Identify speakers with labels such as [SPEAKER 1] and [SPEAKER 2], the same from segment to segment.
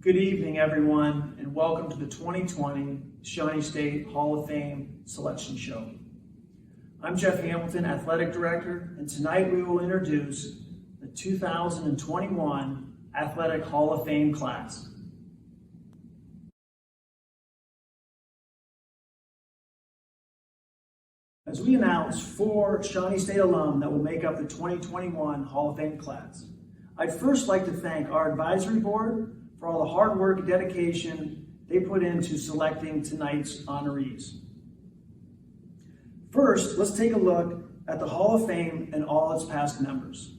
[SPEAKER 1] Good evening, everyone, and welcome to the 2020 Shawnee State Hall of Fame Selection Show. I'm Jeff Hamilton, Athletic Director, and tonight we will introduce the 2021 Athletic Hall of Fame class. As we announce 4 Shawnee State alum that will make up the 2021 Hall of Fame class, I'd first like to thank our advisory board for all the hard work and dedication they put into selecting tonight's honorees. First, let's take a look at the Hall of Fame and all its past members.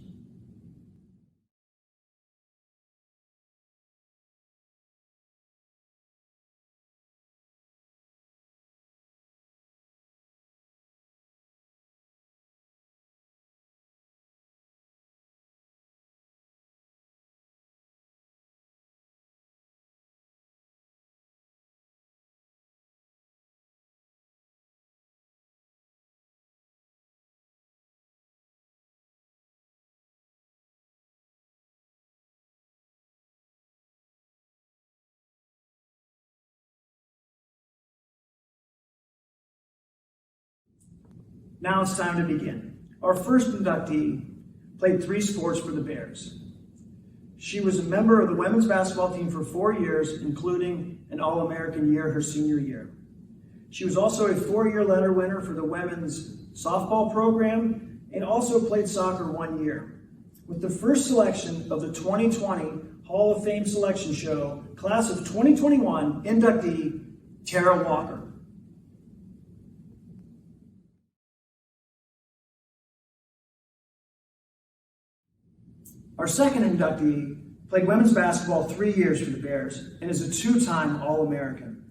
[SPEAKER 1] Now it's time to begin. Our first inductee played 3 sports for the Bears. She was a member of the women's basketball team for 4 years, including an All-American year her senior year. She was also a 4-year letter winner for the women's softball program and also played soccer 1 year. With the first selection of the 2020 Hall of Fame Selection Show, class of 2021 inductee, Tara Walker. Our second inductee played women's basketball 3 years for the Bears and is a 2-time All-American.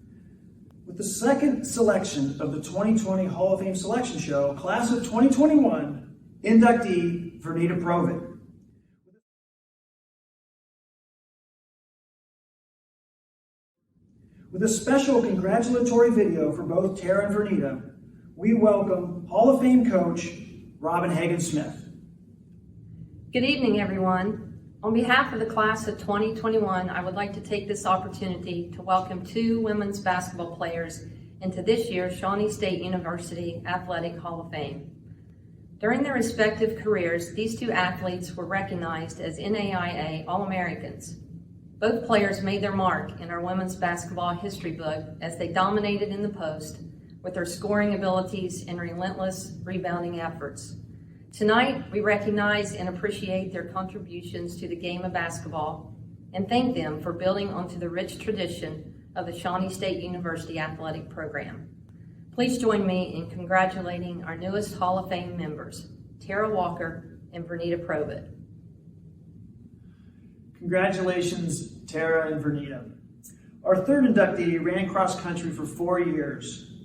[SPEAKER 1] With the second selection of the 2020 Hall of Fame Selection Show, class of 2021 inductee, Vernita Provitt. With a special congratulatory video for both Tara and Vernita, we welcome Hall of Fame coach, Robin Hagan-Smith.
[SPEAKER 2] Good evening, everyone. On behalf of the class of 2021, I would like to take this opportunity to welcome 2 women's basketball players into this year's Shawnee State University Athletic Hall of Fame. During their respective careers, these 2 athletes were recognized as NAIA All-Americans. Both players made their mark in our women's basketball history book as they dominated in the post with their scoring abilities and relentless rebounding efforts. Tonight, we recognize and appreciate their contributions to the game of basketball and thank them for building onto the rich tradition of the Shawnee State University athletic program. Please join me in congratulating our newest Hall of Fame members, Tara Walker and Vernita Provitt.
[SPEAKER 1] Congratulations, Tara and Vernita. Our third inductee ran cross country for 4 years.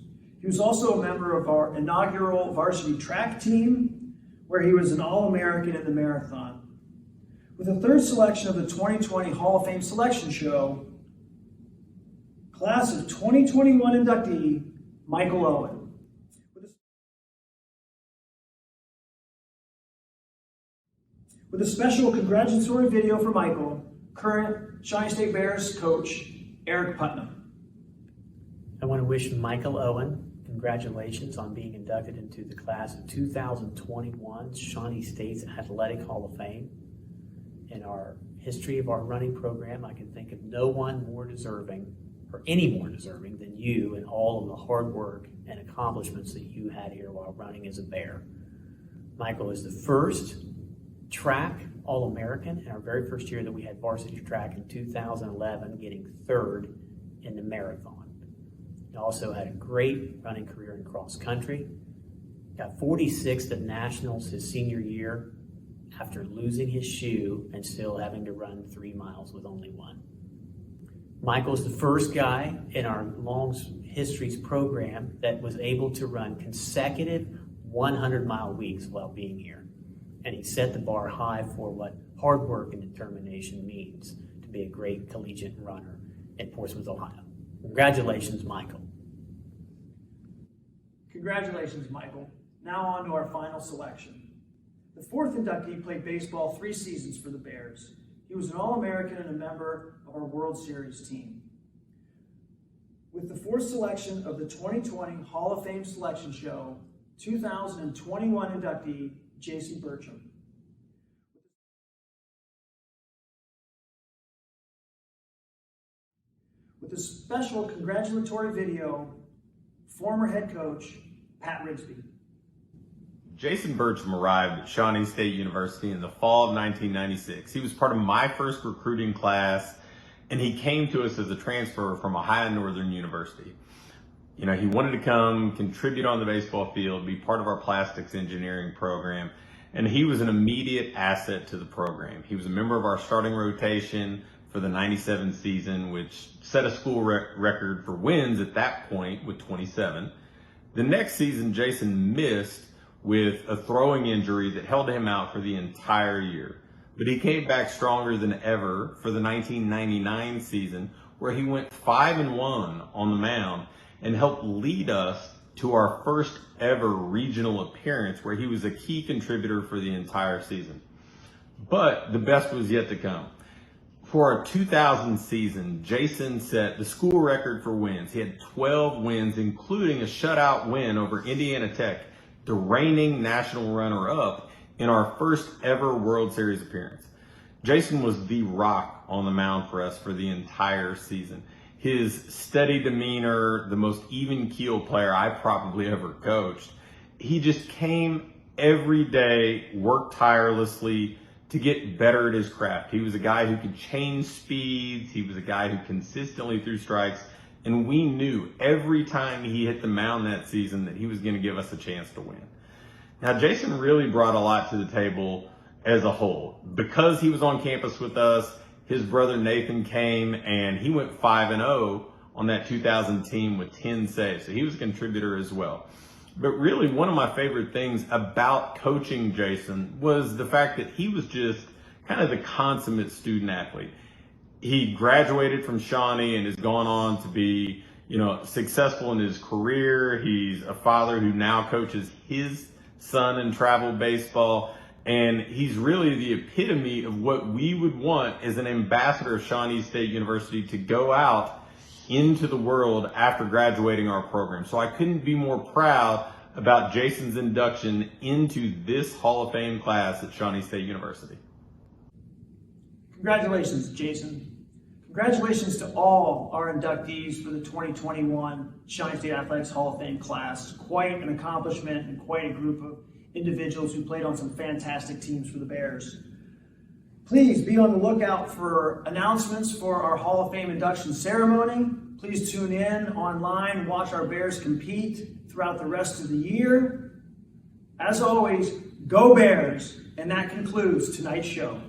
[SPEAKER 1] He was also a member of our inaugural varsity track team, where he was an All-American in the marathon. With the third selection of the 2020 Hall of Fame Selection Show, class of 2021 inductee, Michael Owen. With a special congratulatory video for Michael, current Shawnee State Bears coach, Eric Putnam.
[SPEAKER 3] I want to wish Michael Owen congratulations on being inducted into the class of 2021 Shawnee State's Athletic Hall of Fame. In our history of our running program, I can think of no one more deserving, or any more deserving than you, and all of the hard work and accomplishments that you had here while running as a Bear. Michael is the first track All-American in our very first year that we had varsity track in 2011, getting 3rd in the marathon. He also had a great running career in cross country. Got 46th at nationals his senior year after losing his shoe and still having to run 3 miles with only 1. Michael's the first guy in our long histories program that was able to run consecutive 100-mile weeks while being here. And he set the bar high for what hard work and determination means to be a great collegiate runner in Portsmouth, Ohio. Congratulations, Michael.
[SPEAKER 1] Congratulations, Michael. Now on to our final selection. The fourth inductee played baseball 3 seasons for the Bears. He was an All-American and a member of our World Series team. With the fourth selection of the 2020 Hall of Fame Selection Show, 2021 inductee Jason Burcham. With a special congratulatory video, former head coach Pat Rigsby.
[SPEAKER 4] Jason Burcham arrived at Shawnee State University in the fall of 1996. He was part of my first recruiting class, and he came to us as a transfer from Ohio Northern University. You know, he wanted to come, contribute on the baseball field, be part of our plastics engineering program, and he was an immediate asset to the program. He was a member of our starting rotation for the 97 season, which set a school record for wins at that point with 27. The next season, Jason missed with a throwing injury that held him out for the entire year. But he came back stronger than ever for the 1999 season, where he went 5-1 on the mound and helped lead us to our first ever regional appearance, where he was a key contributor for the entire season. But the best was yet to come. For our 2000 season, Jason set the school record for wins. He had 12 wins, including a shutout win over Indiana Tech, the reigning national runner-up in our first ever World Series appearance. Jason was the rock on the mound for us for the entire season. His steady demeanor, the most even-keel player I probably ever coached. He just came every day, worked tirelessly to get better at his craft. He was a guy who could change speeds. He was a guy who consistently threw strikes. And we knew every time he hit the mound that season that he was going to give us a chance to win. Now, Jason really brought a lot to the table as a whole. Because he was on campus with us, his brother Nathan came and he went 5-0 on that 2000 team with 10 saves. So he was a contributor as well. But really, one of my favorite things about coaching Jason was the fact that he was just kind of the consummate student athlete. He graduated from Shawnee and has gone on to be, successful in his career. He's a father who now coaches his son in travel baseball. And he's really the epitome of what we would want as an ambassador of Shawnee State University to go out into the world after graduating our program. So I couldn't be more proud about Jason's induction into this Hall of Fame class at Shawnee State University.
[SPEAKER 1] Congratulations, Jason. Congratulations to all our inductees for the 2021 Shawnee State Athletics Hall of Fame class. Quite an accomplishment and quite a group of individuals who played on some fantastic teams for the Bears. Please be on the lookout for announcements for our Hall of Fame induction ceremony. Please tune in online, watch our Bears compete throughout the rest of the year. As always, go Bears! And that concludes tonight's show.